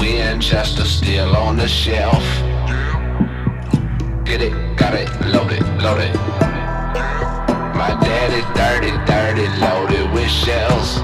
Winchester still on the shelf. Get it, got it, load it, load it. My daddy dirty, dirty, loaded with shells.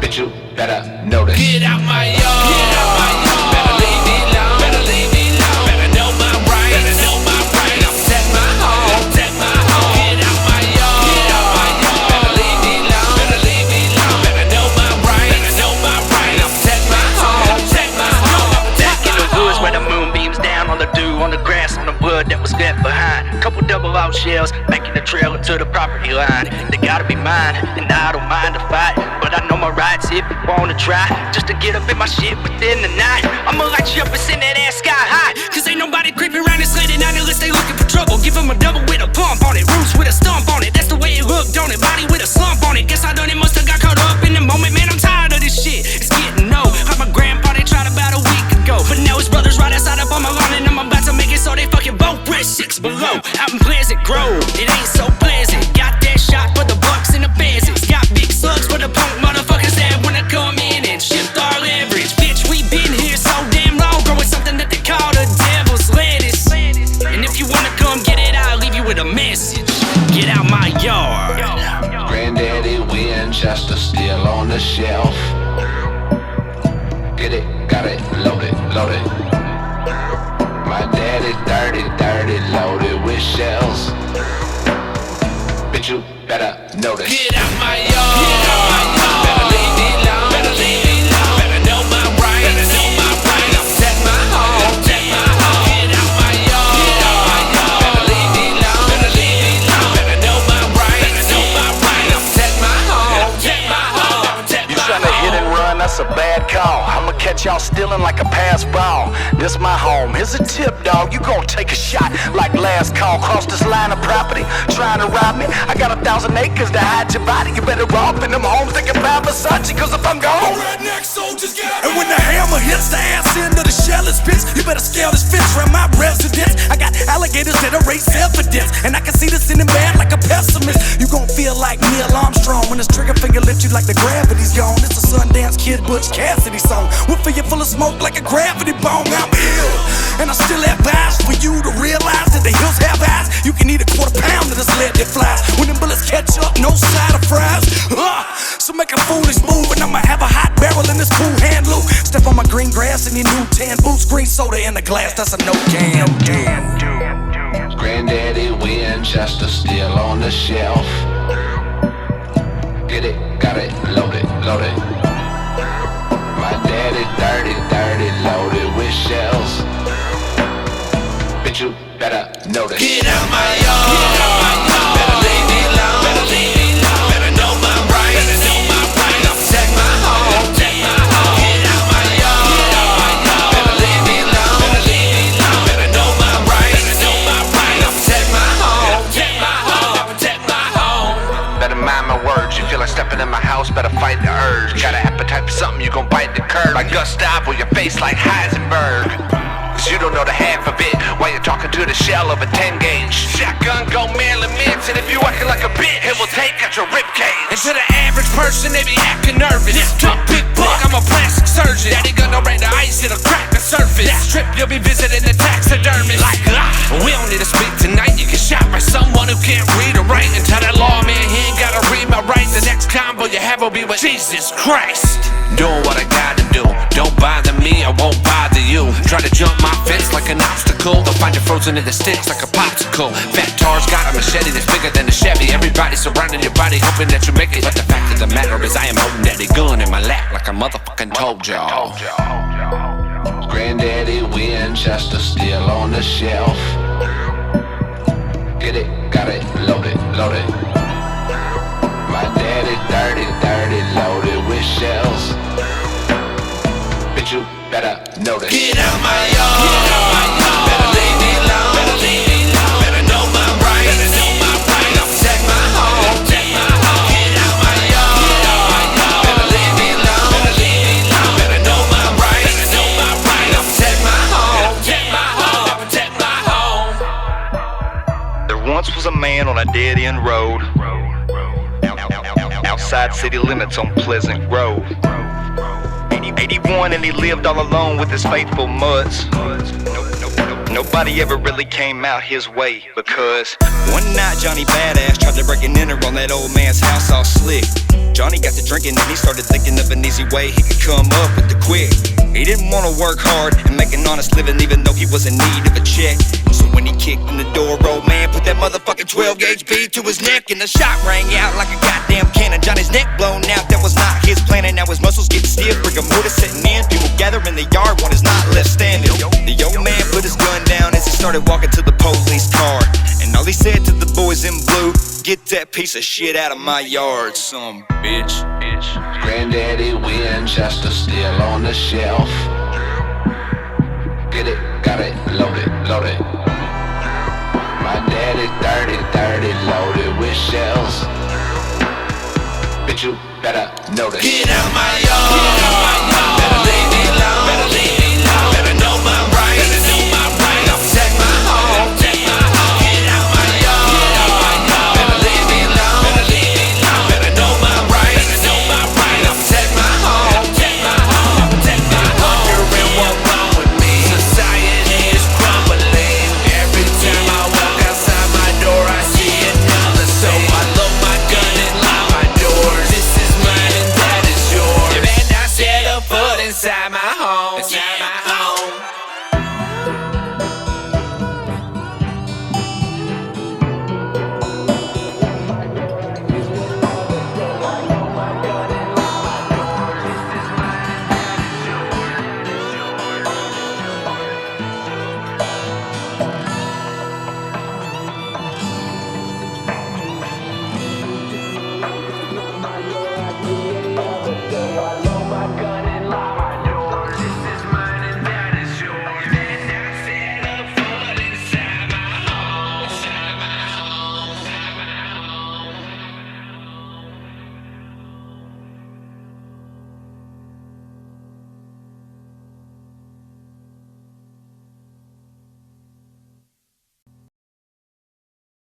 Bitch, you better notice. Get out my yard, get out my yard. Better leave me alone, better leave me alone. Better know my rights, better know my rights. Protect my home, protect my home. Get out my yard, get out my yard. Better leave me alone, better leave me alone. Better know my rights, better know my rights. Protect my home, protect my home. Back in the woods where the moon beams down on the dew, on the grass, on the wood that was left behind. Couple double-out shells back in the trailer to the property line. They gotta be mine, and I don't mind to fight. But I know my rights if you wanna try. Just to get up in my shit within the night. I'ma light you up and send that ass sky high. Cause ain't nobody creeping around this late at night unless they looking for trouble. Give them a double with a pump on it, roots with a stump on it. That's the way it looked, don't it? Body with a slump on it. Guess I done it, musta got caught up in the moment. Man, I'm tired of this shit, it's getting old. Like my grandpa, they tried about a week ago. But now his brothers right outside up on my lawn. And I'm about to make it so they fucking both breast 6 below. Out in Pleasant Grove, it ain't so pleasant. Got that shot for the bucks and the pheasants. Got big slugs for the punk motherfuckers that wanna come in and shift our leverage. Bitch, we been here so damn long, growing something that they call the devil's lettuce. And if you wanna come get it, I'll leave you with a message. Get out my yard. Granddaddy Winchester still on the shelf. Get it, got it, load it, load it. My daddy dirty, dirty, loaded with shells. Bitch, you better notice. Get out my yard, get out my yard. Better leave me alone, better leave me alone. Better know my rights, better know my rights. Protect my home, protect my home. Get out my yard, get out my yard. Better leave me alone, better leave me alone. Better know my rights, better know my rights. Protect my home, protect my home, protect my home. You tryna hit and run, that's a bad call. I'ma catch y'all stealing like a pass ball. This my home, here's a tip, dog. You gon' take a shot like last call. Cross this line of property, trying to rob me. I got 1,000 acres to hide your body. You better off in them homes they can buy Versace. Cause if I'm gone, Redneck Souljers get And when the hammer hits the ass end of the shell is bitch, you better scale this fence around my residence. I got alligators that erase evidence, and I can see this in the bad like a pessimist. You gon' feel like Neil Armstrong when his trigger finger lifts you like the gravity's gone. It's a Sundance Kid Butch Cassidy song. We'll fill you full of smoke like a gravity bong. I'm ill, and I still have eyes for you to realize that the hills have eyes. You can eat a quarter pound of this lead that flies. When them bullets catch up, no side of fries. So make a foolish move, and I'ma have a hot barrel in this cool hand loop. Step on my green grass in your new tan boots. Green soda in the glass, that's a no can. Granddaddy Winchester still on the shelf. Get it, got it, load it, load it. My daddy dirty, dirty, loaded with shells. Bitch, you better notice. Get out my yard, get out my yard. Better leave me alone, better leave me alone. Better know my rights, better know my rights. Protect my home, protect my home. Get out my yard, get out my yard. Better leave me alone, better leave me alone. Better know my rights, better know my rights. Protect my home, protect my home, protect my home. better mind my words. You feel like stepping in my house, better fight the urge. Got an appetite for something, you gon' bite the curb. Like Gustav with your face like Heisenberg. Cause you don't know the half of it while you're talking to the shell of a 10 gauge. Shotgun go Marilyn Manson. If you acting like a bitch, it will take out your ribcage. And to the average person, they be acting nervous. This drunk big buck, I'm a plastic surgeon. Daddy gonna break the ice, it'll crack the surface. That trip, you'll be visiting the taxidermist. Like, we don't need to speak tonight. You get shot by someone who can't read or write. And tell that lawman he ain't gotta read my rights. The next combo you have will be with Jesus Christ. Doing what I gotta do. Don't bother me, I won't bother you. Try to jump my fence like an obstacle. They'll find you frozen in the sticks like a popsicle. Fat Tar's got a machete that's bigger than a Chevy. Everybody surrounding your body hoping that you make it. But the fact of the matter is I am holding daddy gun in my lap like I motherfucking told y'all. Granddaddy Winchester still on the shelf. Get it, got it, load it, load it. My daddy dirty, dirty, loaded with shells. Bitch, you better notice. Get out my yard, get out my yard. Better leave me alone, better leave me alone. Better know my rights, better know my rights. Protect my home, protect my home. Get out my yard, get out my yard. Better leave me alone, better leave me alone. Better know my rights, better know my rights. Protect my home, protect my home, protect my home. There once was a man on a dead-end road outside city limits on Pleasant Grove. 81 and he lived all alone with his faithful muds. Nobody ever really came out his way, because one night Johnny Badass tried to break an enter on that old man's house all slick. Johnny got to drinking and he started thinking of an easy way he could come up with the quick. He didn't want to work hard and make an honest living, even though he was in need of a check. So when he kicked in the door, old man put that motherfucking 12-gauge bead to his neck, and the shot rang out like a goddamn cannon. Johnny's neck blown out, that was not his plan, and now his muscles getting stiff, rigor mortis setting in. People gather in the yard, one is not left standing. The old man put his gun down as he started walking to the police car, and all he said to the boys in blue, "Get that piece of shit out of my yard, some bitch." Granddaddy Winchester still on the shelf. Get it, got it, load it, load it. My daddy 30 loaded with shells. Bitch, you better notice. Get out my yard. Better